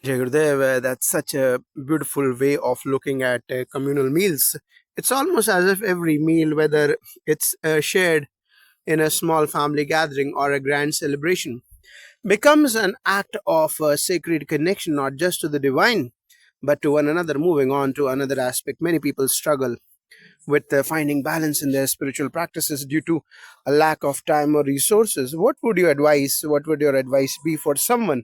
Jai Gurudev, that's such a beautiful way of looking at communal meals. It's almost as if every meal, whether it's shared in a small family gathering or a grand celebration, becomes an act of sacred connection, not just to the divine, but to one another. Moving on to another aspect, many people struggle with finding balance in their spiritual practices due to a lack of time or resources. What would you advise? What would your advice be for someone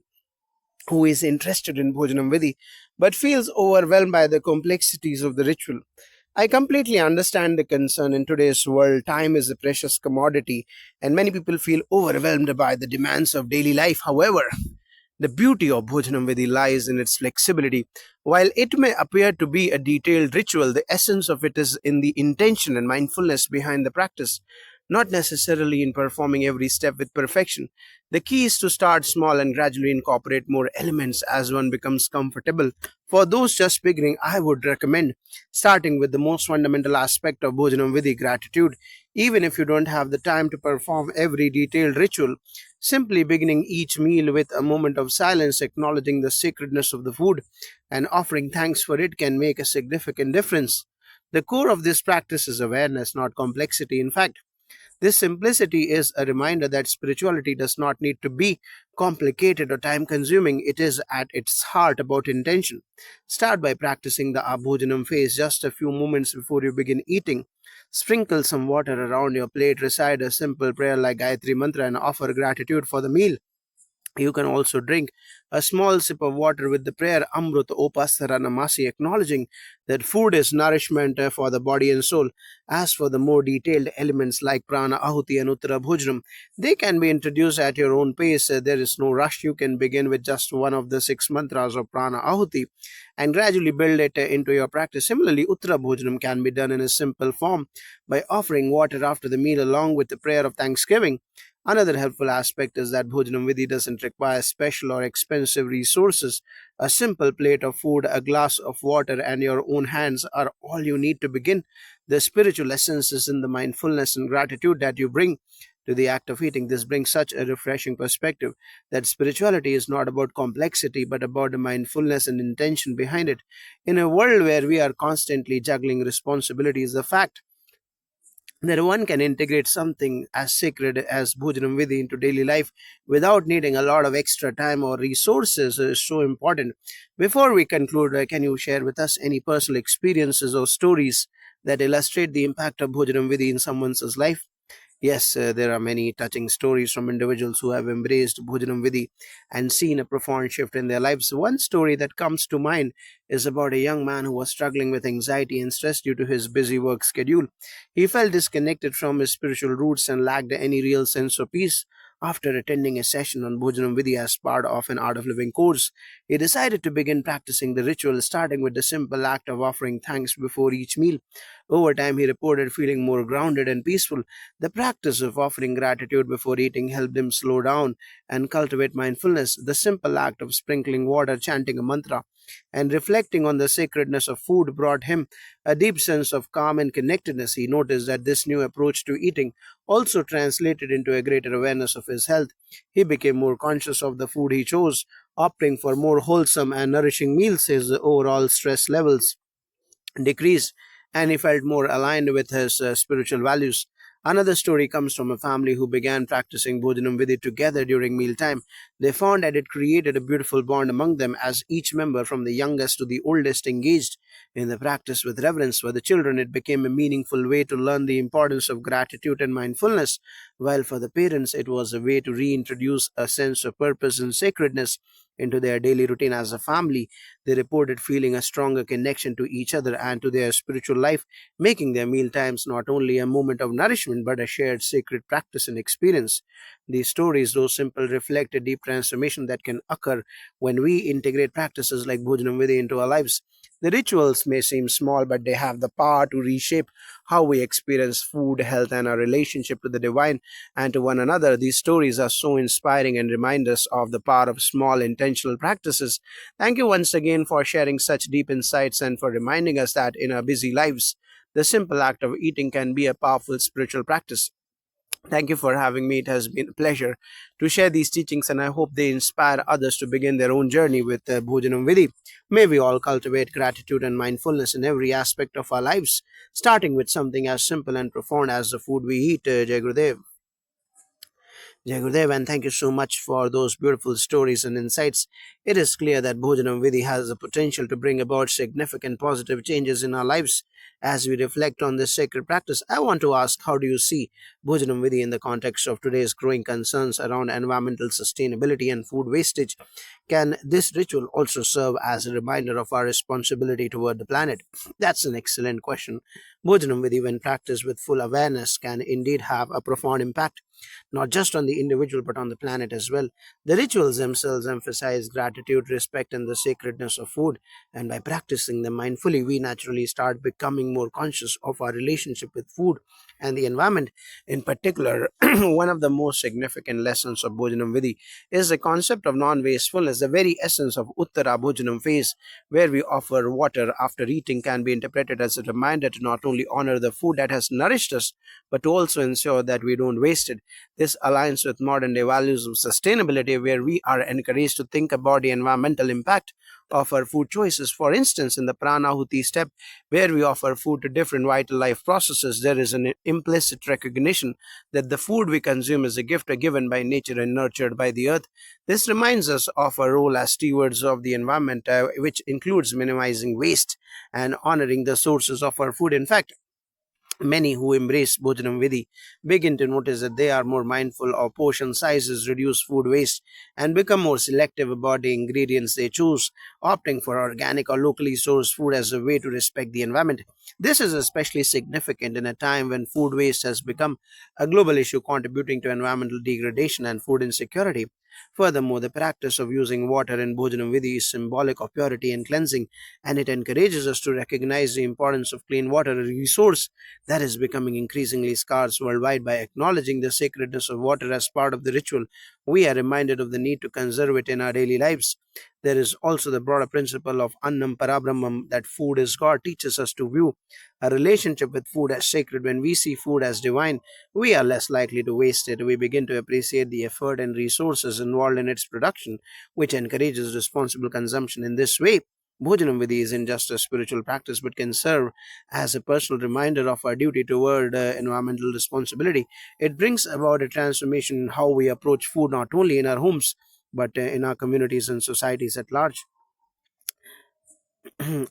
who is interested in Bhojnam Vidhi but feels overwhelmed by the complexities of the ritual? I completely understand the concern. In today's world. Time is a precious commodity, and many people feel overwhelmed by the demands of daily life. However, the beauty of Bhojanam Vidhi lies in its flexibility. While it may appear to be a detailed ritual, the essence of it is in the intention and mindfulness behind the practice, not necessarily in performing every step with perfection. The key is to start small and gradually incorporate more elements as one becomes comfortable. For those just beginning, I would recommend starting with the most fundamental aspect of Bhojanam Vidhi, gratitude. Even if you don't have the time to perform every detailed ritual, simply beginning each meal with a moment of silence, acknowledging the sacredness of the food, and offering thanks for it can make a significant difference. The core of this practice is awareness, not complexity. In fact, this simplicity is a reminder that spirituality does not need to be complicated or time consuming. It is at its heart about intention. Start by practicing the Abhojanam phase just a few moments before you begin eating. Sprinkle some water around your plate, recite a simple prayer like Gayatri Mantra, and offer gratitude for the meal. You can also drink a small sip of water with the prayer Amrut Opasara Namasi, acknowledging that food is nourishment for the body and soul. As for the more detailed elements like Prana, Ahuti, and Uttara Bhojnam, they can be introduced at your own pace. There is no rush. You can begin with just one of the six mantras of Prana, Ahuti, and gradually build it into your practice. Similarly, Uttara Bhojnam can be done in a simple form by offering water after the meal along with the prayer of thanksgiving. Another helpful aspect is that Bhojanam Vidhi doesn't require special or expensive resources. A simple plate of food, a glass of water, and your own hands are all you need to begin. The spiritual essence is in the mindfulness and gratitude that you bring to the act of eating. This brings such a refreshing perspective that spirituality is not about complexity but about the mindfulness and intention behind it. In a world where we are constantly juggling responsibilities, the fact that one can integrate something as sacred as Bhojanam Vidhi into daily life without needing a lot of extra time or resources is so important. Before we conclude, can you share with us any personal experiences or stories that illustrate the impact of Bhojanam Vidhi in someone's life? Yes, there are many touching stories from individuals who have embraced Bhojanam Vidhi and seen a profound shift in their lives. One story that comes to mind is about a young man who was struggling with anxiety and stress due to his busy work schedule. He felt disconnected from his spiritual roots and lacked any real sense of peace. After attending a session on Bhojanam Vidhi as part of an Art of Living course, he decided to begin practicing the ritual, starting with the simple act of offering thanks before each meal. Over time, he reported feeling more grounded and peaceful. The practice of offering gratitude before eating helped him slow down and cultivate mindfulness. The simple act of sprinkling water, chanting a mantra, and reflecting on the sacredness of food brought him a deep sense of calm and connectedness. He noticed that this new approach to eating also translated into a greater awareness of his health. He became more conscious of the food he chose, opting for more wholesome and nourishing meals. His overall stress levels decreased and he felt more aligned with his spiritual values. Another story comes from a family who began practicing Bhojanam Vidhi together during mealtime. They found that it created a beautiful bond among them as each member, from the youngest to the oldest, engaged in the practice with reverence. For the children, it became a meaningful way to learn the importance of gratitude and mindfulness, while for the parents, it was a way to reintroduce a sense of purpose and sacredness into their daily routine as a family. They reported feeling a stronger connection to each other and to their spiritual life, making their meal times not only a moment of nourishment but a shared sacred practice and experience. These stories, though simple, reflect a deep transformation that can occur when we integrate practices like Bhojanam Vidhi into our lives. The rituals may seem small, but they have the power to reshape how we experience food, health, and our relationship to the divine and to one another. These stories are so inspiring and remind us of the power of small intentional practices. Thank you once again for sharing such deep insights and for reminding us that in our busy lives, the simple act of eating can be a powerful spiritual practice. Thank you for having me. It has been a pleasure to share these teachings, and I hope they inspire others to begin their own journey with Bhojanam Vidhi. May we all cultivate gratitude and mindfulness in every aspect of our lives, starting with something as simple and profound as the food we eat. Jai Gurudev. Jai Gurudev, and thank you so much for those beautiful stories and insights. It is clear that Bhojanam Vidhi has the potential to bring about significant positive changes in our lives. As we reflect on this sacred practice, I want to ask, how do you see Bhojanam Vidhi in the context of today's growing concerns around environmental sustainability and food wastage? Can this ritual also serve as a reminder of our responsibility toward the planet? That's an excellent question. Bhojanam Vidhi, when practiced with full awareness, can indeed have a profound impact not just on the individual but on the planet as well. The rituals themselves emphasize gratitude, respect, and the sacredness of food, and by practicing them mindfully, we naturally start becoming more conscious of our relationship with food and the environment. In particular, one of the most significant lessons of Bhojanam Vidhi is the concept of non wastefulness. The very essence of Uttara Bhojanam phase, where we offer water after eating, can be interpreted as a reminder to not only honor the food that has nourished us, but to also ensure that we don't waste it. This aligns with modern day values of sustainability, where we are encouraged to think about the environmental impact of our food choices. For instance, in the Pranahuti step, where we offer food to different vital life processes, there is an implicit recognition that the food we consume is a gift given by nature and nurtured by the earth. This reminds us of our role as stewards of the environment, which includes minimizing waste and honoring the sources of our food. In fact, many who embrace Bhojanam Vidhi begin to notice that they are more mindful of portion sizes, reduce food waste, and become more selective about the ingredients they choose, opting for organic or locally sourced food as a way to respect the environment. This is especially significant in a time when food waste has become a global issue, contributing to environmental degradation and food insecurity. Furthermore, the practice of using water in Bhojanam Vidhi is symbolic of purity and cleansing, and it encourages us to recognize the importance of clean water, a resource that is becoming increasingly scarce worldwide. By acknowledging the sacredness of water as part of the ritual, we are reminded of the need to conserve it in our daily lives. There is also the broader principle of Annam Parabrahmam, that food is God, teaches us to view a relationship with food as sacred. When we see food as divine, we are less likely to waste it. We begin to appreciate the effort and resources involved in its production, which encourages responsible consumption. In this way, Bhojanam Vidhi isn't just a spiritual practice but can serve as a personal reminder of our duty toward environmental responsibility. It brings about a transformation in how we approach food, not only in our homes but in our communities and societies at large.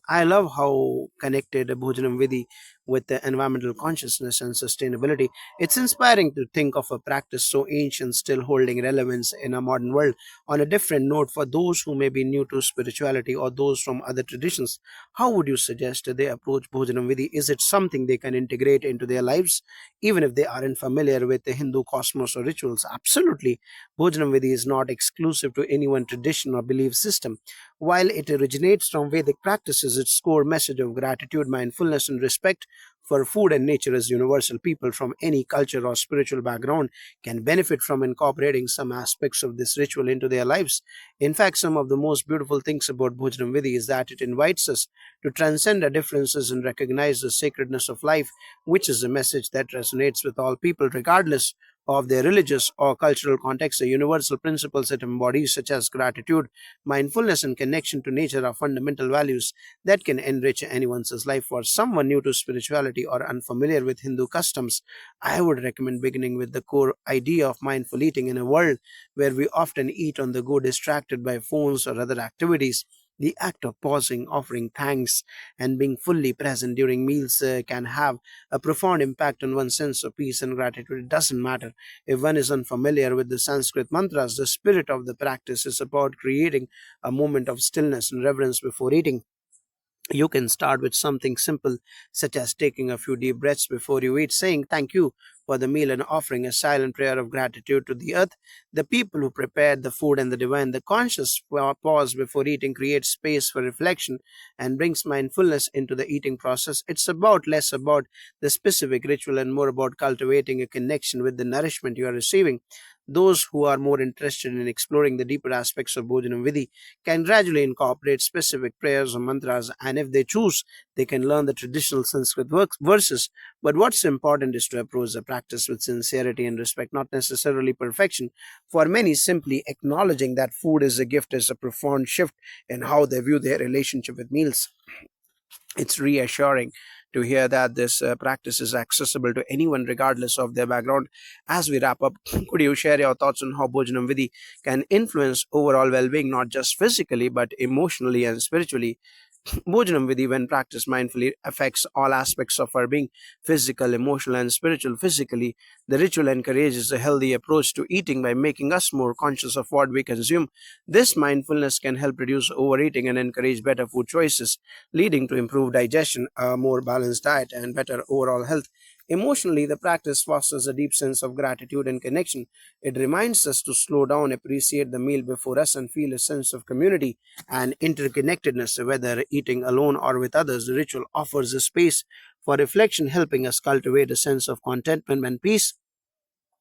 I love how connected Bhojanam Vidhi with the environmental consciousness and sustainability. It's inspiring to think of a practice so ancient still holding relevance in a modern world. On a different note, for those who may be new to spirituality or those from other traditions, how would you suggest they approach Bhojanam Vidhi? Is it something they can integrate into their lives, even if they aren't familiar with the Hindu cosmos or rituals? Absolutely. Bhojanam Vidhi is not exclusive to any one tradition or belief system. While it originates from Vedic practices, its core message of gratitude, mindfulness, and respect for food and nature is universal. People from any culture or spiritual background can benefit from incorporating some aspects of this ritual into their lives. In fact, some of the most beautiful things about Bhojanam Vidhi is that it invites us to transcend our differences and recognize the sacredness of life, which is a message that resonates with all people, regardless of their religious or cultural context. The universal principles it embodies, such as gratitude, mindfulness, and connection to nature, are fundamental values that can enrich anyone's life. For someone new to spirituality or unfamiliar with Hindu customs, I would recommend beginning with the core idea of mindful eating. In a world where we often eat on the go, distracted by phones or other activities, the act of pausing, offering thanks, and being fully present during meals can have a profound impact on one's sense of peace and gratitude. It doesn't matter if one is unfamiliar with the Sanskrit mantras, the spirit of the practice is about creating a moment of stillness and reverence before eating. You can start with something simple, such as taking a few deep breaths before you eat, saying thank you for the meal, and offering a silent prayer of gratitude to the earth, the people who prepared the food, and the divine. The conscious pause before eating creates space for reflection and brings mindfulness into the eating process. It's about less about the specific ritual and more about cultivating a connection with the nourishment you are receiving. Those who are more interested in exploring the deeper aspects of Bhojanam Vidhi can gradually incorporate specific prayers or mantras, and if they choose, they can learn the traditional Sanskrit verses. But what's important is to approach the practice with sincerity and respect, not necessarily perfection. For many, simply acknowledging that food is a gift is a profound shift in how they view their relationship with meals. It's reassuring to hear that this practice is accessible to anyone regardless of their background. As we wrap up, could you share your thoughts on how Bhojanam Vidhi can influence overall well being, not just physically, but emotionally and spiritually? Bhojanam Vidhi, when practiced mindfully, affects all aspects of our being physical, emotional, and spiritual. Physically, the ritual encourages a healthy approach to eating by making us more conscious of what we consume. This mindfulness can help reduce overeating and encourage better food choices, leading to improved digestion, a more balanced diet, and better overall health. Emotionally, the practice fosters a deep sense of gratitude and connection. It reminds us to slow down, appreciate the meal before us, and feel a sense of community and interconnectedness. Whether eating alone or with others, the ritual offers a space for reflection, helping us cultivate a sense of contentment and peace.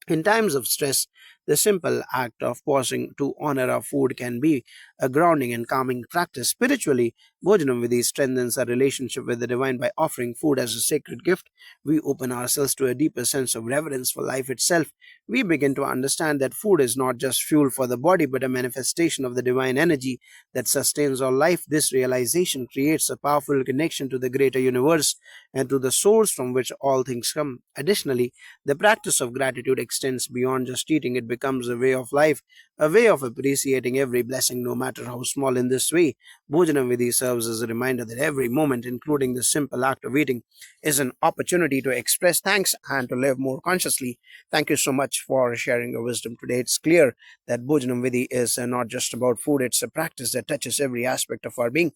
In times of stress, the simple act of pausing to honor our food can be a grounding and calming practice. Spiritually, Bhojanam Vidhi strengthens our relationship with the divine by offering food as a sacred gift. We open ourselves to a deeper sense of reverence for life itself. We begin to understand that food is not just fuel for the body, but a manifestation of the divine energy that sustains all life. This realization creates a powerful connection to the greater universe and to the source from which all things come. Additionally, the practice of gratitude extends beyond just eating. It becomes a way of life, a way of appreciating every blessing, no matter how small. In this way, Bhojanam Vidhi serves as a reminder that every moment, including the simple act of eating, is an opportunity to express thanks and to live more consciously. Thank you so much for sharing your wisdom today. It's clear that Bhojanam Vidhi is not just about food, it's a practice that touches every aspect of our being.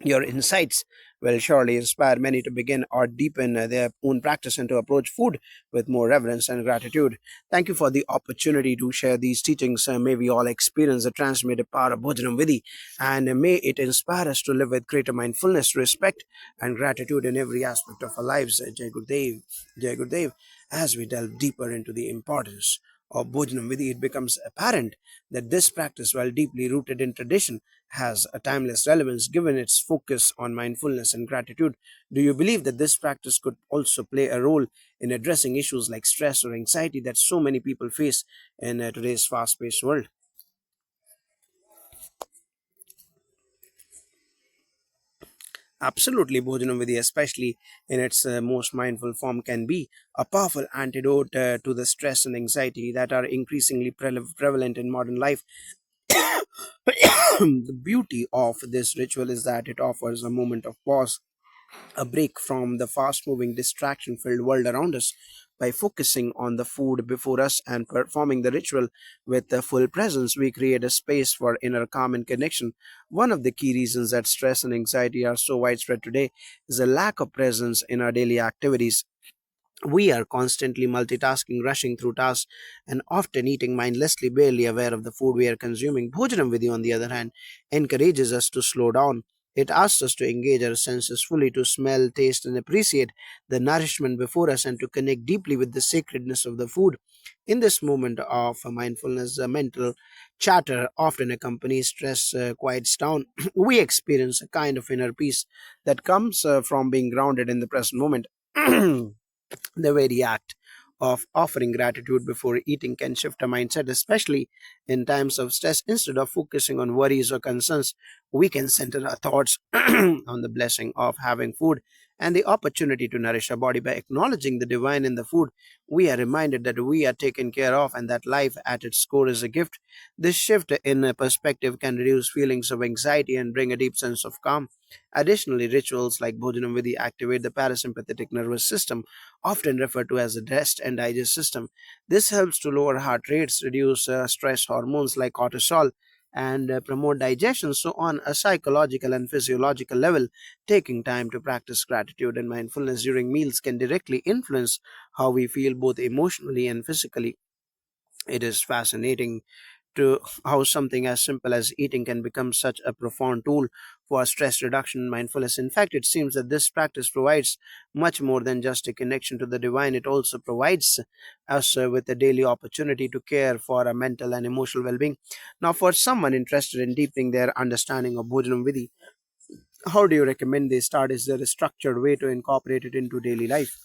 Your insights will surely inspire many to begin or deepen their own practice and to approach food with more reverence and gratitude. Thank you for the opportunity to share these teachings. May we all experience the transformative power of Bhojanam Vidhi, and may it inspire us to live with greater mindfulness, respect, and gratitude in every aspect of our lives. Jai Gurudev, Jai Gurudev. As we delve deeper into the importance of Bhojanam Vidhi, it becomes apparent that this practice, while deeply rooted in tradition, has a timeless relevance given its focus on mindfulness and gratitude. Do you believe that this practice could also play a role in addressing issues like stress or anxiety that so many people face in today's fast paced world? Absolutely, Bhojanam Vidhi, especially in its most mindful form, can be a powerful antidote to the stress and anxiety that are increasingly prevalent in modern life. The beauty of this ritual is that it offers a moment of pause, a break from the fast moving, distraction filled world around us. By focusing on the food before us and performing the ritual with the full presence, we create a space for inner calm and connection. One of the key reasons that stress and anxiety are so widespread today is a lack of presence in our daily activities. We are constantly multitasking, rushing through tasks, and often eating mindlessly, barely aware of the food we are consuming. Bhojanam Vidhi, on the other hand, encourages us to slow down. It asks us to engage our senses fully, to smell, taste, and appreciate the nourishment before us, and to connect deeply with the sacredness of the food. In this moment of mindfulness, the mental chatter often accompanies stress quiets down. We experience a kind of inner peace that comes from being grounded in the present moment. The very act of offering gratitude before eating can shift a mindset, especially in times of stress. Instead of focusing on worries or concerns, we can center our thoughts on the blessing of having food and the opportunity to nourish our body. By acknowledging the divine in the food, we are reminded that we are taken care of and that life at its core is a gift. This shift in perspective can reduce feelings of anxiety and bring a deep sense of calm. Additionally, rituals like Bhojanam Vidhi activate the parasympathetic nervous system, often referred to as the rest and digest system. This helps to lower heart rates, reduce stress hormones like cortisol, and promote digestion. So, on a psychological and physiological level, taking time to practice gratitude and mindfulness during meals can directly influence how we feel both emotionally and physically. It is fascinating to how something as simple as eating can become such a profound tool for stress reduction and mindfulness. In fact, it seems that this practice provides much more than just a connection to the divine. It also provides us with a daily opportunity to care for our mental and emotional well being. Now, for someone interested in deepening their understanding of Bhojnam Vidhi, how do you recommend they start? Is there a structured way to incorporate it into daily life?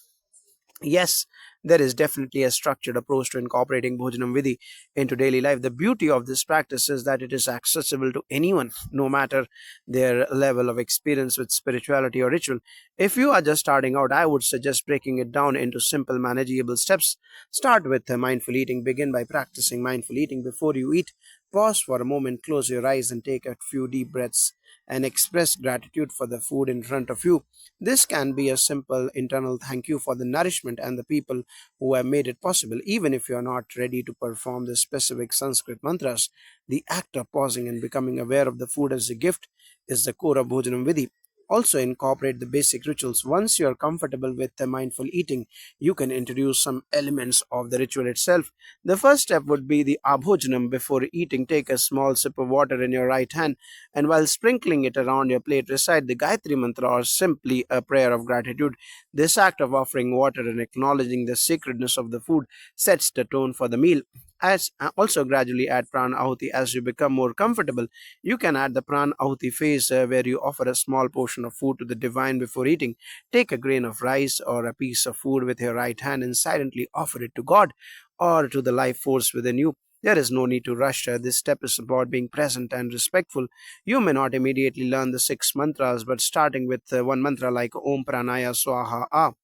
Yes, there is definitely a structured approach to incorporating Bhojanam Vidhi into daily life. The beauty of this practice is that it is accessible to anyone, no matter their level of experience with spirituality or ritual. If you are just starting out, I would suggest breaking it down into simple, manageable steps. Start with mindful eating. Begin by practicing mindful eating before you eat. Pause for a moment, close your eyes, and take a few deep breaths and express gratitude for the food in front of you. This can be a simple internal thank you for the nourishment and the people who have made it possible. Even if you are not ready to perform the specific Sanskrit mantras, the act of pausing and becoming aware of the food as a gift is the core of Bhojanam Vidhi. Also, incorporate the basic rituals. Once you are comfortable with the mindful eating, you can introduce some elements of the ritual itself. The first step would be the abhojanam. Before eating, take a small sip of water in your right hand, and while sprinkling it around your plate, recite the Gayatri Mantra or simply a prayer of gratitude. This act of offering water and acknowledging the sacredness of the food sets the tone for the meal. As also gradually add pran ahuti as you become more comfortable. You can add the pran ahuti phase where you offer a small portion of food to the divine before eating. Take a grain of rice or a piece of food with your right hand and silently offer it to God or to the life force within you. There is no need to rush. This step is about being present and respectful. You may not immediately learn the six mantras, but starting with one mantra like Om Pranaya Swaha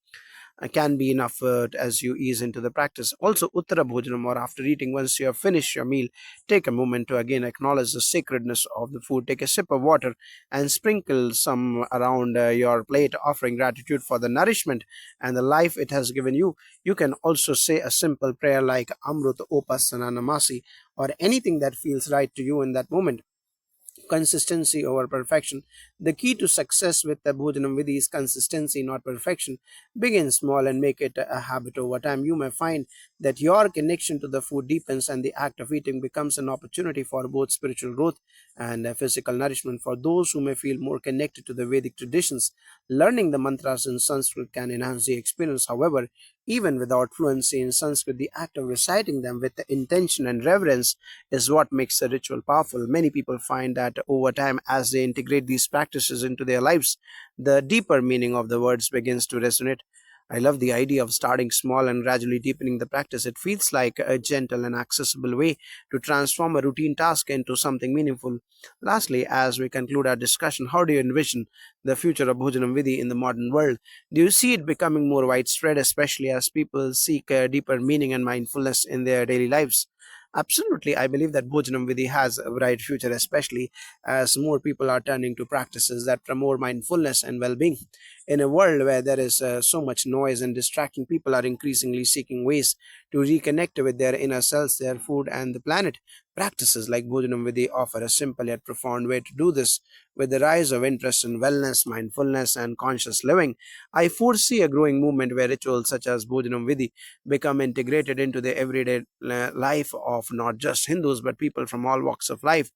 can be enough as you ease into the practice. Also, Uttara Bhojanam, or after eating, once you have finished your meal, take a moment to again acknowledge the sacredness of the food. Take a sip of water and sprinkle some around your plate, offering gratitude for the nourishment and the life it has given you. You can also say a simple prayer like Amrut Opasana Namasi or anything that feels right to you in that moment. Consistency over perfection. The key to success with the Bhojanam Vidhi is consistency, not perfection. Begin small and make it a habit over time. You may find that your connection to the food deepens and the act of eating becomes an opportunity for both spiritual growth and physical nourishment. For those who may feel more connected to the Vedic traditions, learning the mantras in Sanskrit can enhance the experience. However, even without fluency in Sanskrit, the act of reciting them with the intention and reverence is what makes a ritual powerful. Many people find that over time, as they integrate these practices into their lives, the deeper meaning of the words begins to resonate. I love the idea of starting small and gradually deepening the practice. It feels like a gentle and accessible way to transform a routine task into something meaningful. Lastly, as we conclude our discussion, how do you envision the future of Bhojanam Vidhi in the modern world? Do you see it becoming more widespread, especially as people seek a deeper meaning and mindfulness in their daily lives? Absolutely, I believe that Bhojanam Vidhi has a bright future, especially as more people are turning to practices that promote mindfulness and well being. In a world where there is so much noise and distraction, people are increasingly seeking ways to reconnect with their inner selves, their food, and the planet. Practices like Bhojanam Vidhi offer a simple yet profound way to do this. With the rise of interest in wellness, mindfulness, and conscious living, I foresee a growing movement where rituals such as Bhojanam Vidhi become integrated into the everyday life of not just Hindus but people from all walks of life.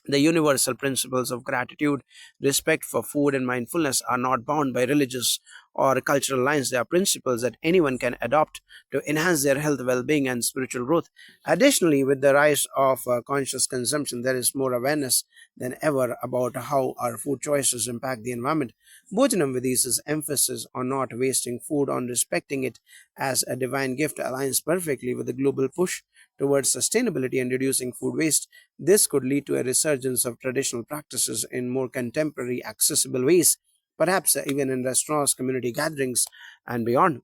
The universal principles of gratitude, respect for food, and mindfulness are not bound by religious or cultural lines. They are principles that anyone can adopt to enhance their health, well being, and spiritual growth. Additionally, with the rise of conscious consumption, there is more awareness than ever about how our food choices impact the environment. Bhojanam Vidhi's emphasis on not wasting food, on respecting it as a divine gift, aligns perfectly with the global push towards sustainability and reducing food waste. This could lead to a resurgence of traditional practices in more contemporary, accessible ways, perhaps even in restaurants, community gatherings, and beyond.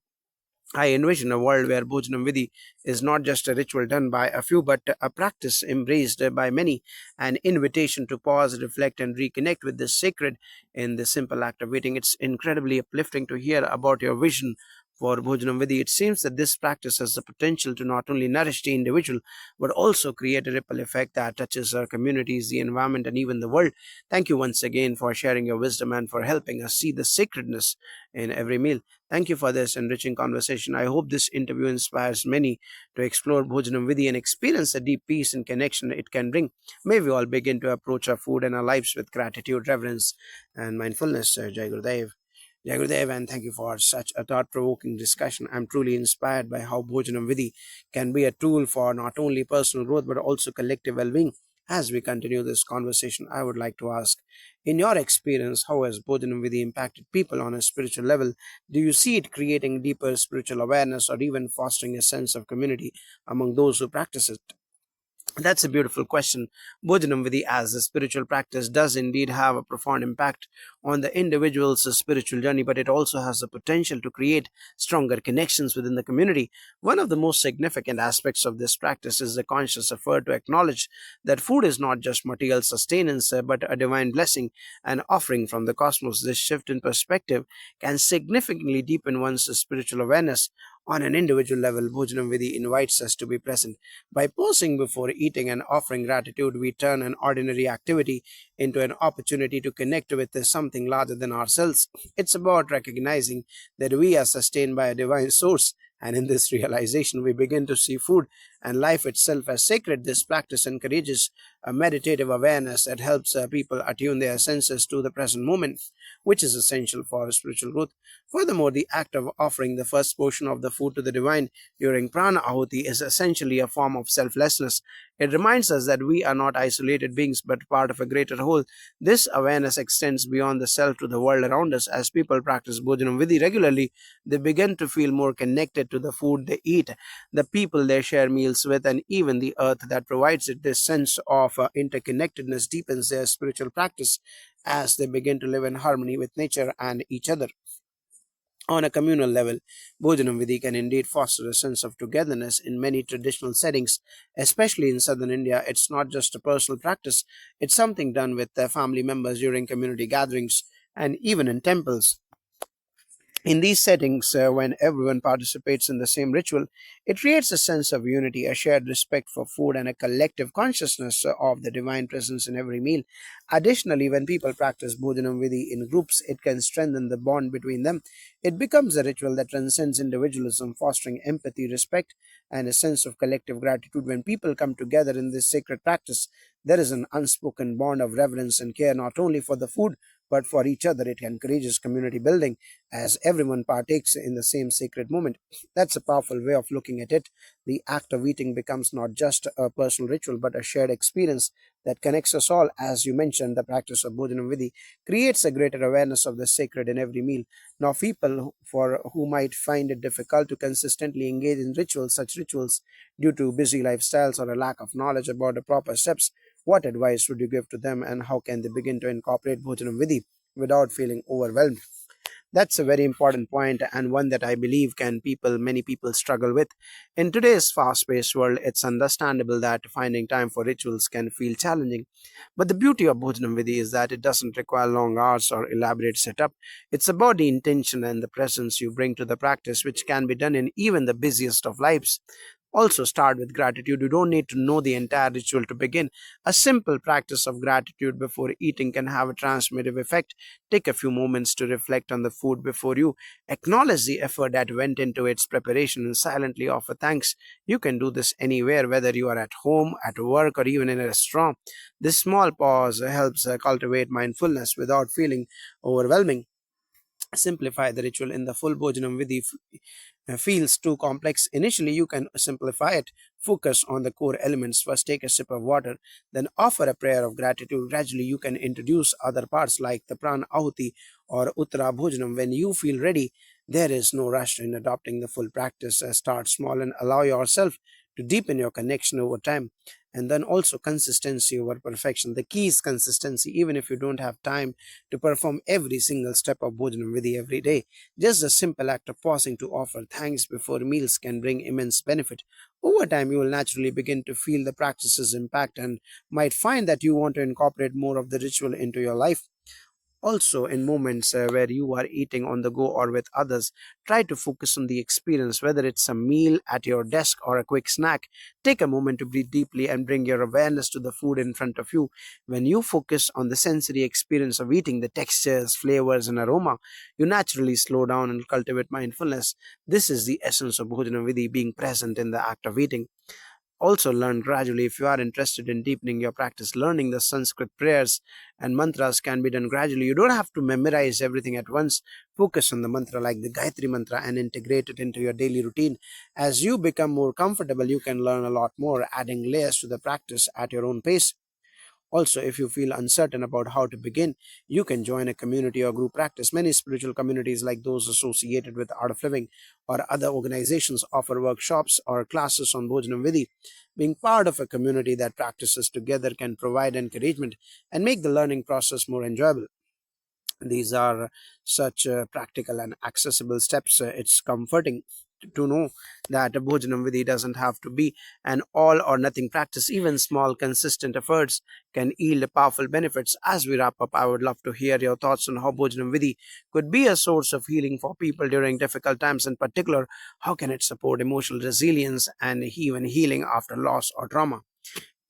I envision a world where Bhojanam Vidhi is not just a ritual done by a few, but a practice embraced by many, an invitation to pause, reflect, and reconnect with the sacred in the simple act of eating. It's incredibly uplifting to hear about your vision For Bhojnam Vidhi, it seems that this practice has the potential to not only nourish the individual but also create a ripple effect that touches our communities, the environment, and even the world. Thank you once again for sharing your wisdom and for helping us see the sacredness in every meal. Thank you for this enriching conversation. I hope this interview inspires many to explore Bhojanam Vidhi and experience the deep peace and connection it can bring. May we all begin to approach our food and our lives with gratitude, reverence, and mindfulness. Jai Gurudev. Jai Gurudev, and thank you for such a thought provoking discussion. I'm truly inspired by how Bhojanam Vidhi can be a tool for not only personal growth but also collective well being. As we continue this conversation, I would like to ask, in your experience, how has Bhojanam Vidhi impacted people on a spiritual level? Do you see it creating deeper spiritual awareness or even fostering a sense of community among those who practice it? That's a beautiful question. Bhojanam Vidhi as a spiritual practice does indeed have a profound impact on the individual's spiritual journey, but it also has the potential to create stronger connections within the community. One of the most significant aspects of this practice is the conscious effort to acknowledge that food is not just material sustenance, but a divine blessing, an offering from the cosmos. This shift in perspective can significantly deepen one's spiritual awareness. On an individual level, Bhojanam Vidhi invites us to be present. By pausing before eating and offering gratitude, we turn an ordinary activity into an opportunity to connect with something larger than ourselves. It's about recognizing that we are sustained by a divine source. And in this realization, we begin to see food and life itself as sacred. This practice encourages a meditative awareness that helps people attune their senses to the present moment, which is essential for spiritual growth. Furthermore, the act of offering the first portion of the food to the divine during prana ahuti is essentially a form of selflessness. It reminds us that we are not isolated beings but part of a greater whole. This awareness extends beyond the self to the world around us. As people practice Bhojanam Vidhi regularly, they begin to feel more connected to the food they eat, the people they share meals with, and even the earth that provides it. This sense of interconnectedness deepens their spiritual practice as they begin to live in harmony with nature and each other. On a communal level, Bhojanam Vidhi can indeed foster a sense of togetherness in many traditional settings, especially in southern India. It's not just a personal practice, it's something done with their family members during community gatherings and even in temples. In these settings, when everyone participates in the same ritual, it creates a sense of unity, a shared respect for food, and a collective consciousness of the divine presence in every meal. Additionally, when people practice Bhojanam Vidhi in groups, it can strengthen the bond between them. It becomes a ritual that transcends individualism, fostering empathy, respect, and a sense of collective gratitude. When people come together in this sacred practice, there is an unspoken bond of reverence and care not only for the food but for each other. It encourages community building as everyone partakes in the same sacred moment. That's a powerful way of looking at it. The act of eating becomes not just a personal ritual but a shared experience that connects us all. As you mentioned, the practice of Bhojanam Vidhi creates a greater awareness of the sacred in every meal. Now, people for who might find it difficult to consistently engage in such rituals due to busy lifestyles or a lack of knowledge about the proper steps, what advice would you give to them and how can they begin to incorporate Bhojanam Vidhi without feeling overwhelmed? That's a very important point and one that I believe many people struggle with. In today's fast-paced world, it's understandable that finding time for rituals can feel challenging. But the beauty of Bhojanam Vidhi is that it doesn't require long hours or elaborate setup. It's about the intention and the presence you bring to the practice, which can be done in even the busiest of lives. Also, start with gratitude. You don't need to know the entire ritual to begin. A simple practice of gratitude before eating can have a transformative effect. Take a few moments to reflect on the food before you. Acknowledge the effort that went into its preparation and silently offer thanks. You can do this anywhere, whether you are at home, at work, or even in a restaurant. This small pause helps cultivate mindfulness without feeling overwhelming. Simplify the ritual in the full Bhojanam Vidhi feels too complex. Initially, you can simplify it. Focus on the core elements. First, take a sip of water, then offer a prayer of gratitude. Gradually, you can introduce other parts like the Pran Ahuti or Uttara Bhojanam. When you feel ready, there is no rush in adopting the full practice. Start small and allow yourself to deepen your connection over time. And then also consistency over perfection. The key is consistency, even if you don't have time to perform every single step of Bhojanam Vidhi every day. Just the simple act of pausing to offer thanks before meals can bring immense benefit. Over time, you will naturally begin to feel the practice's impact and might find that you want to incorporate more of the ritual into your life. Also, in moments where you are eating on the go or with others, try to focus on the experience, whether it's a meal at your desk or a quick snack. Take a moment to breathe deeply and bring your awareness to the food in front of you. When you focus on the sensory experience of eating, the textures, flavors, and aroma, you naturally slow down and cultivate mindfulness. This is the essence of Bhojana Vidhi, being present in the act of eating. Also, learn gradually. If you are interested in deepening your practice, learning the Sanskrit prayers and mantras can be done gradually. You don't have to memorize everything at once. Focus on the mantra like the Gayatri mantra and integrate it into your daily routine. As you become more comfortable, you can learn a lot more, adding layers to the practice at your own pace. Also, if you feel uncertain about how to begin, you can join a community or group practice. Many spiritual communities, like those associated with Art of Living or other organizations, offer workshops or classes on Bhojnam Vidhi. Being part of a community that practices together can provide encouragement and make the learning process more enjoyable. These are such practical and accessible steps. It's comforting to know that a Bhojanam Vidhi doesn't have to be an all or nothing practice. Even small, consistent efforts can yield powerful benefits. As we wrap up, I would love to hear your thoughts on how Bhojanam Vidhi could be a source of healing for people during difficult times. In particular, how can it support emotional resilience and even healing after loss or trauma?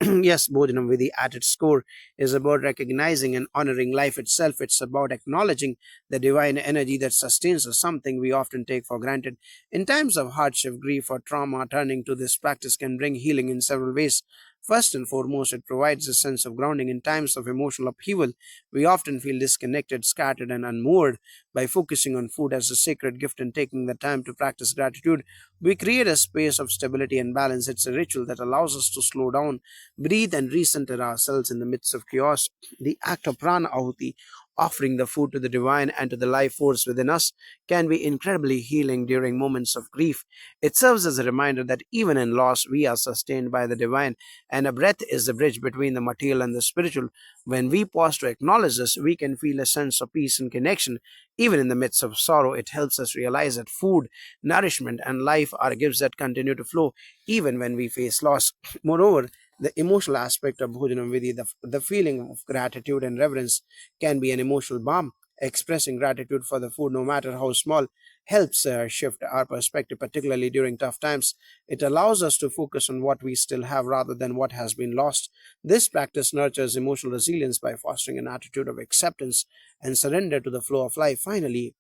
Yes, Bhojanam Vidhi at its core is about recognizing and honoring life itself. It's about acknowledging the divine energy that sustains us, something we often take for granted. In times of hardship, grief, or trauma, turning to this practice can bring healing in several ways. First and foremost, it provides a sense of grounding. In times of emotional upheaval, we often feel disconnected, scattered, and unmoored. By focusing on food as a sacred gift and taking the time to practice gratitude, we create a space of stability and balance. It's a ritual that allows us to slow down, breathe, and recenter ourselves in the midst of chaos. The act of prana ahuti, offering the food to the divine and to the life force within us, can be incredibly healing during moments of grief. It serves as a reminder that even in loss, we are sustained by the divine, and a breath is the bridge between the material and the spiritual. When we pause to acknowledge this, we can feel a sense of peace and connection. Even in the midst of sorrow, it helps us realize that food, nourishment, and life are gifts that continue to flow even when we face loss. Moreover, the emotional aspect of Bhojanam Vidhi, the feeling of gratitude and reverence, can be an emotional balm. Expressing gratitude for the food, no matter how small, helps shift our perspective, particularly during tough times. It allows us to focus on what we still have rather than what has been lost. This practice nurtures emotional resilience by fostering an attitude of acceptance and surrender to the flow of life. Finally,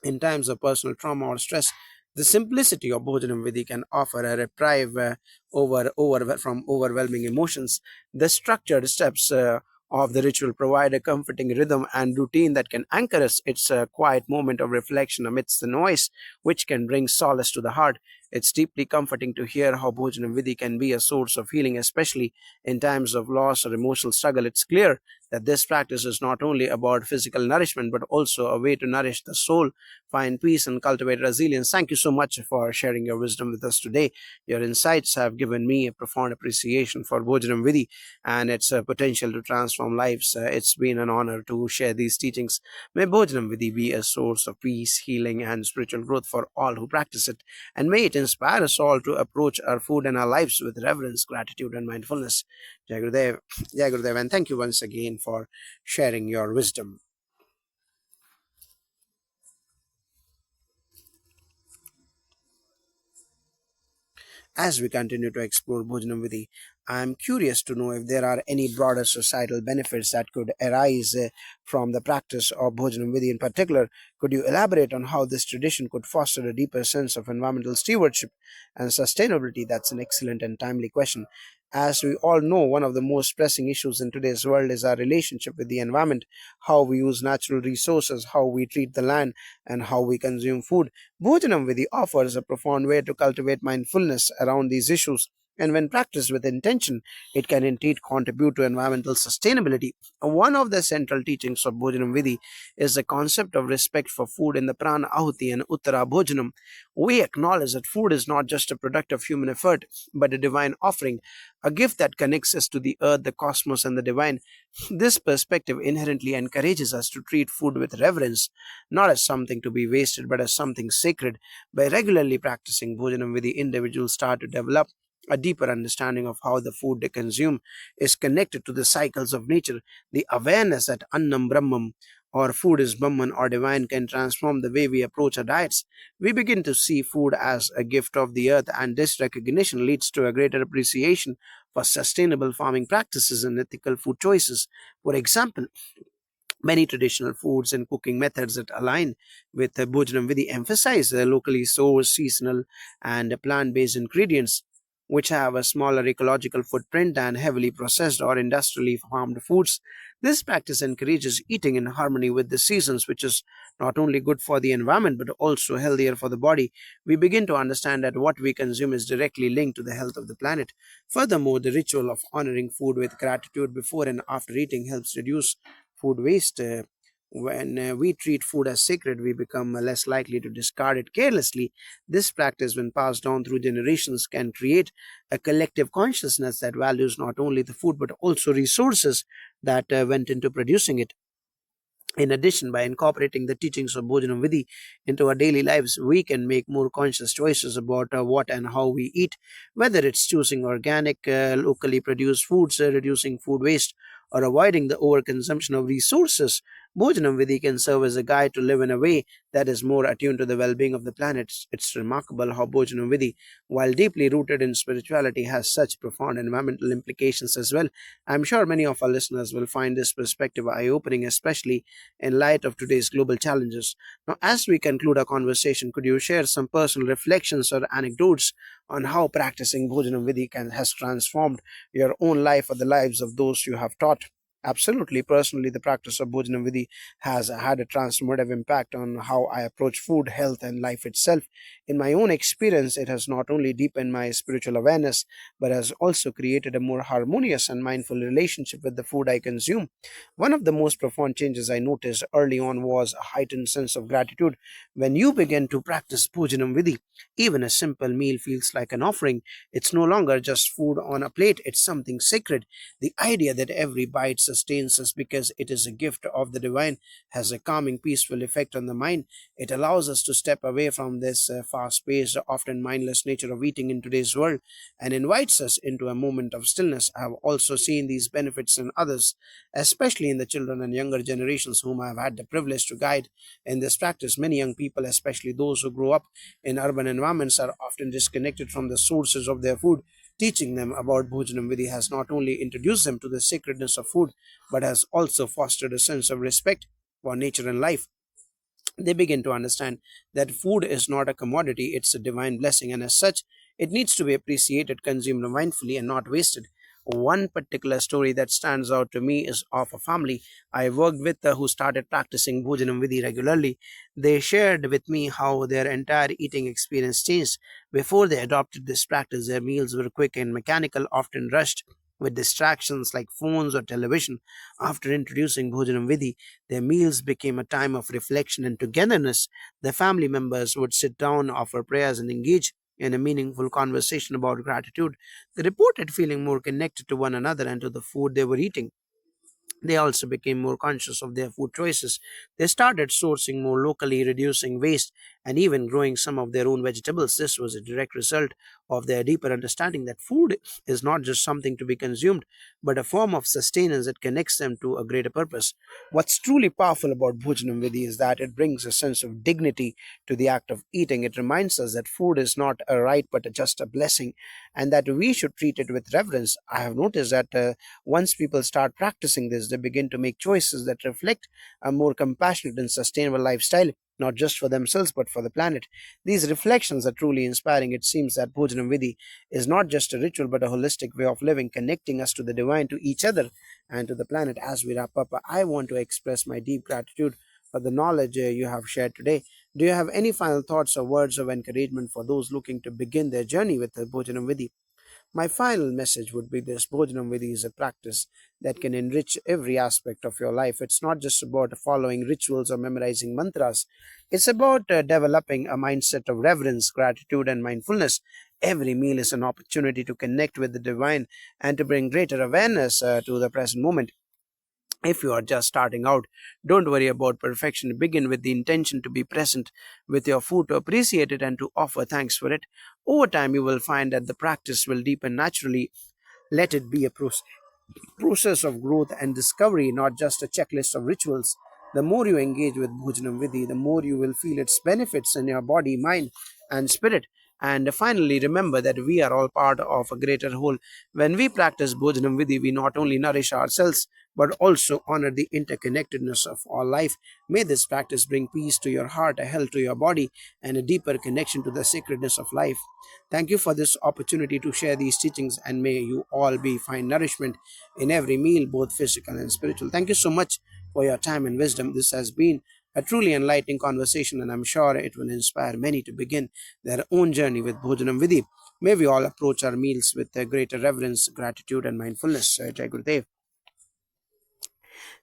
in times of personal trauma or stress, the simplicity of Bhojanam Vidhi can offer a reprieve from overwhelming emotions. The structured steps of the ritual provide a comforting rhythm and routine that can anchor us. It's a quiet moment of reflection amidst the noise, which can bring solace to the heart. It's deeply comforting to hear how Bhojanam Vidhi can be a source of healing, especially in times of loss or emotional struggle. It's clear that this practice is not only about physical nourishment, but also a way to nourish the soul, find peace, and cultivate resilience. Thank you so much for sharing your wisdom with us today. Your insights have given me a profound appreciation for Bhojanam Vidhi and its potential to transform lives. It's been an honor to share these teachings. May Bhojanam Vidhi be a source of peace, healing, and spiritual growth for all who practice it. And may it inspire us all to approach our food and our lives with reverence, gratitude, and mindfulness. Jai Gurudev, Jai Gurudev, and thank you once again for sharing your wisdom. As we continue to explore Bhojanam Vidhi, I am curious to know if there are any broader societal benefits that could arise from the practice of Bhojanam Vidhi. In particular, could you elaborate on how this tradition could foster a deeper sense of environmental stewardship and sustainability? That's an excellent and timely question. As we all know, one of the most pressing issues in today's world is our relationship with the environment, how we use natural resources, how we treat the land, and how we consume food. Bhojanam Vidhi offers a profound way to cultivate mindfulness around these issues, and when practiced with intention, it can indeed contribute to environmental sustainability. One of the central teachings of Bhojanam Vidhi is the concept of respect for food in the Prana Ahuti and Uttara Bhojanam. We acknowledge that food is not just a product of human effort, but a divine offering, a gift that connects us to the earth, the cosmos, and the divine. This perspective inherently encourages us to treat food with reverence, not as something to be wasted, but as something sacred. By regularly practicing Bhojanam Vidhi, individuals start to develop a deeper understanding of how the food they consume is connected to the cycles of nature. The awareness that Annam Brahmam, or food is Brahman or divine can transform the way we approach our diets. We begin to see food as a gift of the earth, and this recognition leads to a greater appreciation for sustainable farming practices and ethical food choices. For example, many traditional foods and cooking methods that align with the Bhojnam Vidhi emphasize locally sourced, seasonal, and plant based ingredients, which have a smaller ecological footprint than heavily processed or industrially farmed foods. This practice encourages eating in harmony with the seasons, which is not only good for the environment but also healthier for the body. We begin to understand that what we consume is directly linked to the health of the planet. Furthermore, the ritual of honoring food with gratitude before and after eating helps reduce food waste. When we treat food as sacred, we become less likely to discard it carelessly. This practice, when passed down through generations, can create a collective consciousness that values not only the food but also resources that went into producing it. In addition, by incorporating the teachings of Bhojnam Vidhi into our daily lives, we can make more conscious choices about what and how we eat, whether it's choosing organic, locally produced foods, reducing food waste, or avoiding the overconsumption of resources. Bhojnam Vidhi can serve as a guide to live in a way that is more attuned to the well being of the planet. It's remarkable how Bhojnam Vidhi, while deeply rooted in spirituality, has such profound environmental implications as well. I'm sure many of our listeners will find this perspective eye opening, especially in light of today's global challenges. Now, as we conclude our conversation, could you share some personal reflections or anecdotes on how practicing Bhojanam Vidhi has transformed your own life or the lives of those you have taught? Absolutely. Personally, the practice of Bhojanam Vidhi has had a transformative impact on how I approach food, health, and life itself. In my own experience, it has not only deepened my spiritual awareness, but has also created a more harmonious and mindful relationship with the food I consume. One of the most profound changes I noticed early on was a heightened sense of gratitude. When you begin to practice Pujanam Vidhi, even a simple meal feels like an offering. It's no longer just food on a plate, it's something sacred. The idea that every bite sustains us because it is a gift of the divine has a calming, peaceful effect on the mind. It allows us to step away from this fast paced, often mindless nature of eating in today's world and invites us into a moment of stillness. I have also seen these benefits in others, especially in the children and younger generations whom I have had the privilege to guide in this practice. Many young people, especially those who grow up in urban environments, are often disconnected from the sources of their food. Teaching them about Bhojanam Vidhi has not only introduced them to the sacredness of food, but has also fostered a sense of respect for nature and life. They begin to understand that food is not a commodity, it's a divine blessing, and as such, it needs to be appreciated, consumed mindfully, and not wasted. One particular story that stands out to me is of a family I worked with who started practicing Bhojanam Vidhi regularly. They shared with me how their entire eating experience changed. Before they adopted this practice, their meals were quick and mechanical, often rushed with distractions like phones or television. After introducing Bhojanam Vidhi, their meals became a time of reflection and togetherness. The family members would sit down, offer prayers, and engage in a meaningful conversation about gratitude. They reported feeling more connected to one another and to the food they were eating. They also became more conscious of their food choices. They started sourcing more locally, reducing waste, and even growing some of their own vegetables. This was a direct result of their deeper understanding that food is not just something to be consumed, but a form of sustenance that connects them to a greater purpose. What's truly powerful about Bhujanam Vidhi is that it brings a sense of dignity to the act of eating. It reminds us that food is not a right but just a blessing, and that we should treat it with reverence. I have noticed that once people start practicing this, they begin to make choices that reflect a more compassionate and sustainable lifestyle, not just for themselves but for the planet. These reflections are truly inspiring. It seems that Bhojanam Vidhi is not just a ritual but a holistic way of living, connecting us to the divine, to each other, and to the planet. As we wrap up, I want to express my deep gratitude for the knowledge you have shared today. Do you have any final thoughts or words of encouragement for those looking to begin their journey with the Bhojanam Vidhi? My final message would be this: Bhojanam Vidhi is a practice that can enrich every aspect of your life. It's not just about following rituals or memorizing mantras, it's about developing a mindset of reverence, gratitude, and mindfulness. Every meal is an opportunity to connect with the divine and to bring greater awareness to the present moment. If you are just starting out, don't worry about perfection. Begin with the intention to be present with your food, to appreciate it, and to offer thanks for it. Over time, you will find that the practice will deepen naturally. Let it be a process of growth and discovery, not just a checklist of rituals. The more you engage with Bhojanam Vidhi, the more you will feel its benefits in your body, mind, and spirit. And finally, remember that we are all part of a greater whole. When we practice Bhojanam Vidhi, we not only nourish ourselves but also honor the interconnectedness of all life. May this practice bring peace to your heart, a health to your body, and a deeper connection to the sacredness of life. Thank you for this opportunity to share these teachings, and may you all be find nourishment in every meal, both physical and spiritual. Thank you so much for your time and wisdom. This has been a truly enlightening conversation, and I'm sure it will inspire many to begin their own journey with Bhojanam Vidhi. May we all approach our meals with a greater reverence, gratitude, and mindfulness. Jai Gurudev.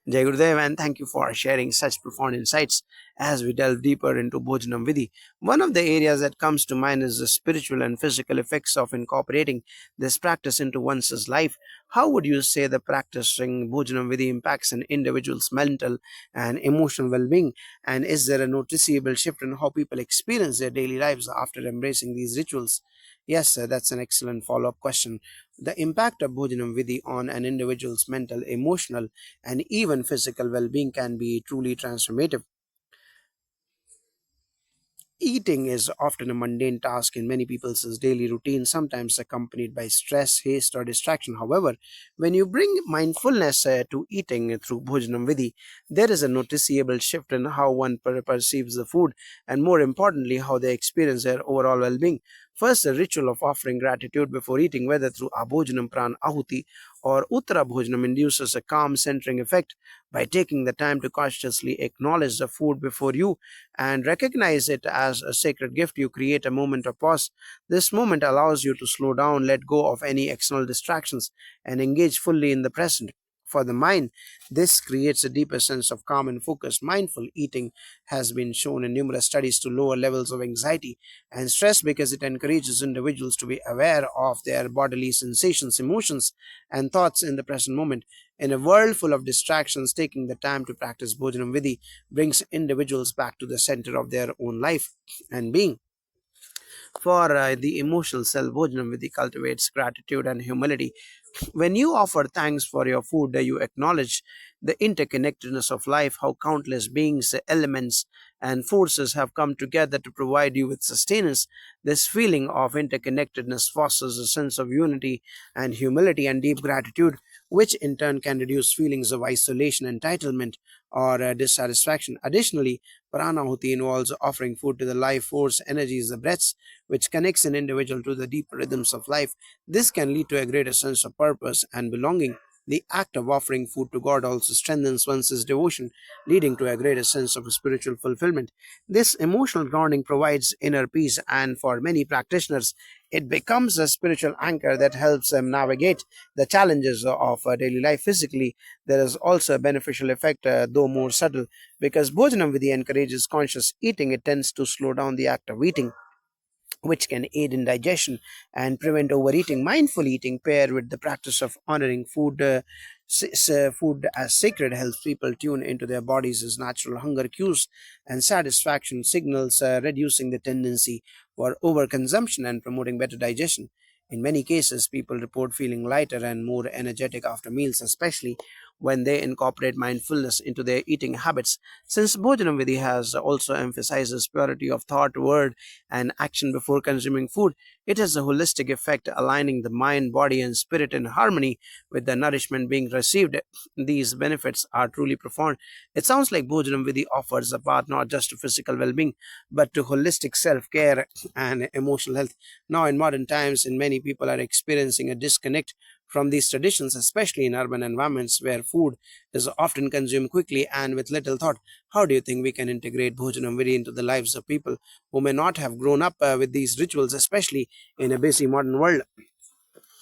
Jai Gurudev, and thank you for sharing such profound insights as we delve deeper into Bhojanam Vidhi. One of the areas that comes to mind is the spiritual and physical effects of incorporating this practice into one's life. How would you say the practicing Bhojanam Vidhi impacts an individual's mental and emotional well being? And is there a noticeable shift in how people experience their daily lives after embracing these rituals? Yes, sir, that's an excellent follow up question. The impact of Bhojanam Vidhi on an individual's mental, emotional, and even physical well being can be truly transformative. Eating is often a mundane task in many people's daily routine, sometimes accompanied by stress, haste, or distraction. However, when you bring mindfulness to eating through Bhojanam Vidhi, there is a noticeable shift in how one perceives the food and, more importantly, how they experience their overall well being. First, the ritual of offering gratitude before eating, whether through Abhojanam Pran Ahuti or Uttara Bhojanam, induces a calm, centering effect. By taking the time to consciously acknowledge the food before you and recognize it as a sacred gift, you create a moment of pause. This moment allows you to slow down, let go of any external distractions, and engage fully in the present. For the mind, this creates a deeper sense of calm and focus. Mindful eating has been shown in numerous studies to lower levels of anxiety and stress because it encourages individuals to be aware of their bodily sensations, emotions, and thoughts in the present moment. In a world full of distractions, taking the time to practice Bhojanam Vidhi brings individuals back to the center of their own life and being. For the emotional self, Bhojanam Vidhi cultivates gratitude and humility. When you offer thanks for your food, you acknowledge the interconnectedness of life, how countless beings, elements, and forces have come together to provide you with sustenance. This feeling of interconnectedness fosters a sense of unity and humility and deep gratitude, which in turn can reduce feelings of isolation, entitlement, or dissatisfaction. Additionally, Pranahuti involves offering food to the life force, energies, the breaths, which connects an individual to the deep rhythms of life. This can lead to a greater sense of purpose and belonging. The act of offering food to God also strengthens one's devotion, leading to a greater sense of spiritual fulfillment. This emotional grounding provides inner peace, and for many practitioners, it becomes a spiritual anchor that helps them navigate the challenges of daily life. Physically, there is also a beneficial effect, though more subtle, because Bhojanam Vidhi encourages conscious eating. It tends to slow down the act of eating, which can aid in digestion and prevent overeating. Mindful eating, paired with the practice of honoring food as sacred, helps people tune into their bodies as natural hunger cues and satisfaction signals, reducing the tendency for overconsumption and promoting better digestion. In many cases, people report feeling lighter and more energetic after meals, especially when they incorporate mindfulness into their eating habits. Since Bhojanam Vidhi has also emphasizes purity of thought, word, and action before consuming food, it has a holistic effect, aligning the mind, body, and spirit in harmony with the nourishment being received. These benefits are truly profound. It sounds like Bhojanam Vidhi offers a path not just to physical well being, but to holistic self care and emotional health. Now, in modern times, and many people are experiencing a disconnect from these traditions, especially in urban environments where food is often consumed quickly and with little thought. How do you think we can integrate Bhojanam Vidhi into the lives of people who may not have grown up with these rituals, especially in a busy modern world?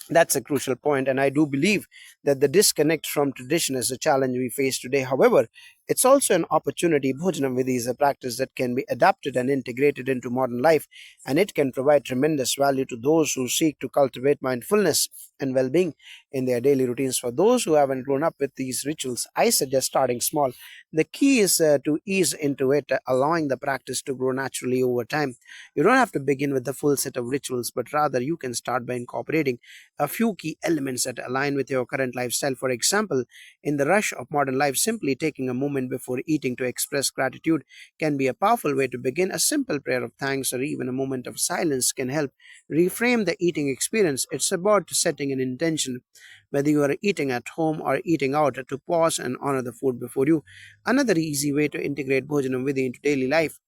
That's a crucial point, and I do believe that the disconnect from tradition is a challenge we face today. However, it's also an opportunity. Bhojanam Vidhi is a practice that can be adapted and integrated into modern life, and it can provide tremendous value to those who seek to cultivate mindfulness and well being in their daily routines. For those who haven't grown up with these rituals, I suggest starting small. The key is to ease into it, allowing the practice to grow naturally over time. You don't have to begin with the full set of rituals, but rather you can start by incorporating a few key elements that align with your current lifestyle. For example, in the rush of modern life, simply taking a moment moment before eating to express gratitude can be a powerful way to begin. A simple prayer of thanks or even a moment of silence can help reframe the eating experience. It's about setting an intention, whether you are eating at home or eating out, to pause and honor the food before you. Another easy way to integrate Bhojanam Vidhi into daily life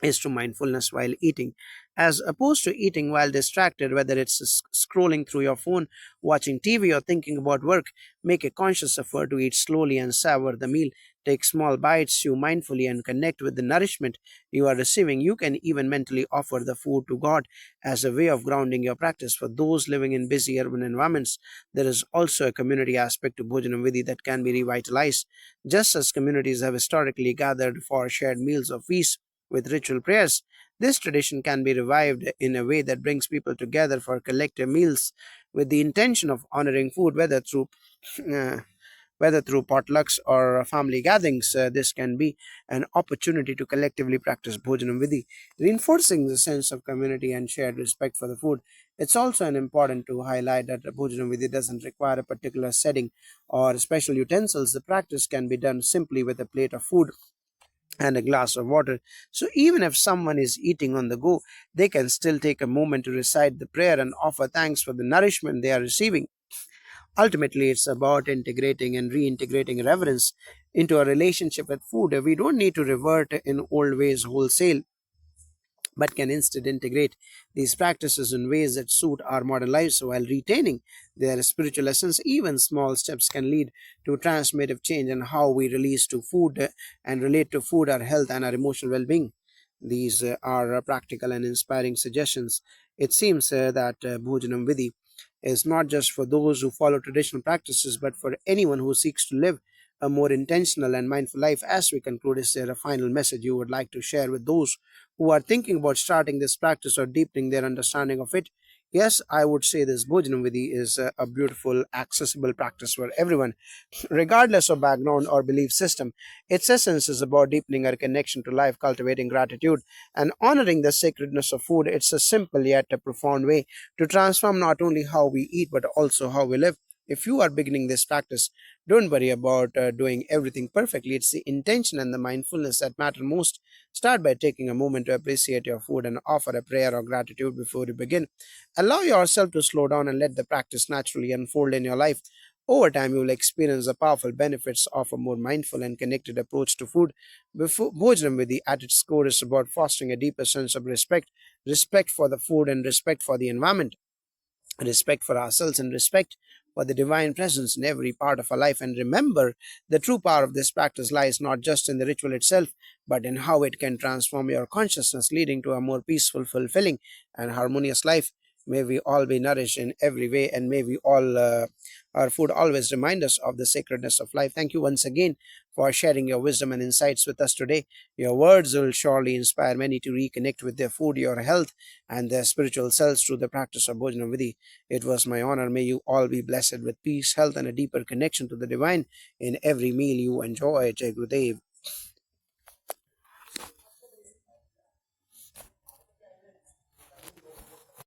is to mindfulness while eating, as opposed to eating while distracted, whether it's scrolling through your phone, watching TV, or thinking about work. Make a conscious effort to eat slowly and savor the meal. Take small bites, chew mindfully, and connect with the nourishment you are receiving. You can even mentally offer the food to God as a way of grounding your practice. For those living in busy urban environments, there is also a community aspect to Bhojanam Vidhi that can be revitalized. Just as communities have historically gathered for shared meals or feasts with ritual prayers, this tradition can be revived in a way that brings people together for collective meals with the intention of honoring food, uh, whether through potlucks or family gatherings. This can be an opportunity to collectively practice Bhojanam Vidhi, reinforcing the sense of community and shared respect for the food. It's also important to highlight that Bhojanam Vidhi doesn't require a particular setting or special utensils. The practice can be done simply with a plate of food and a glass of water. So, even if someone is eating on the go, they can still take a moment to recite the prayer and offer thanks for the nourishment they are receiving. Ultimately, it's about integrating and reintegrating reverence into a relationship with food. We don't need to revert in old ways wholesale, but can instead integrate these practices in ways that suit our modern lives while retaining their spiritual essence. Even small steps can lead to transformative change in how we release to food and relate to food, our health, and our emotional well being. These are practical and inspiring suggestions. It seems that Bhojanam Vidhi is not just for those who follow traditional practices, but for anyone who seeks to live a more intentional and mindful life. As we conclude, is there a final message you would like to share with those who are thinking about starting this practice or deepening their understanding of it? Yes, I would say this Bhojanam Vidhi is a beautiful, accessible practice for everyone, regardless of background or belief system. Its essence is about deepening our connection to life, cultivating gratitude, and honoring the sacredness of food. It's a simple yet a profound way to transform not only how we eat but also how we live. If you are beginning this practice, don't worry about doing everything perfectly. It's the intention and the mindfulness that matter most. Start by taking a moment to appreciate your food and offer a prayer or gratitude before you begin. Allow yourself to slow down and let the practice naturally unfold in your life. Over time, you will experience the powerful benefits of a more mindful and connected approach to food. Before Bhojanam Vidhi, at its core, is about fostering a deeper sense of respect for the food and respect for the environment, respect for ourselves, and respect for the divine presence in every part of our life. And remember, the true power of this practice lies not just in the ritual itself, but in how it can transform your consciousness, leading to a more peaceful, fulfilling, and harmonious life. May we all be nourished in every way, and may we all, our food always remind us of the sacredness of life. Thank you once again for sharing your wisdom and insights with us today. Your words will surely inspire many to reconnect with their food, your health, and their spiritual selves through the practice of Bhojanam Vidhi. It was my honor. May you all be blessed with peace, health, and a deeper connection to the divine in every meal you enjoy. Jai Gurudev.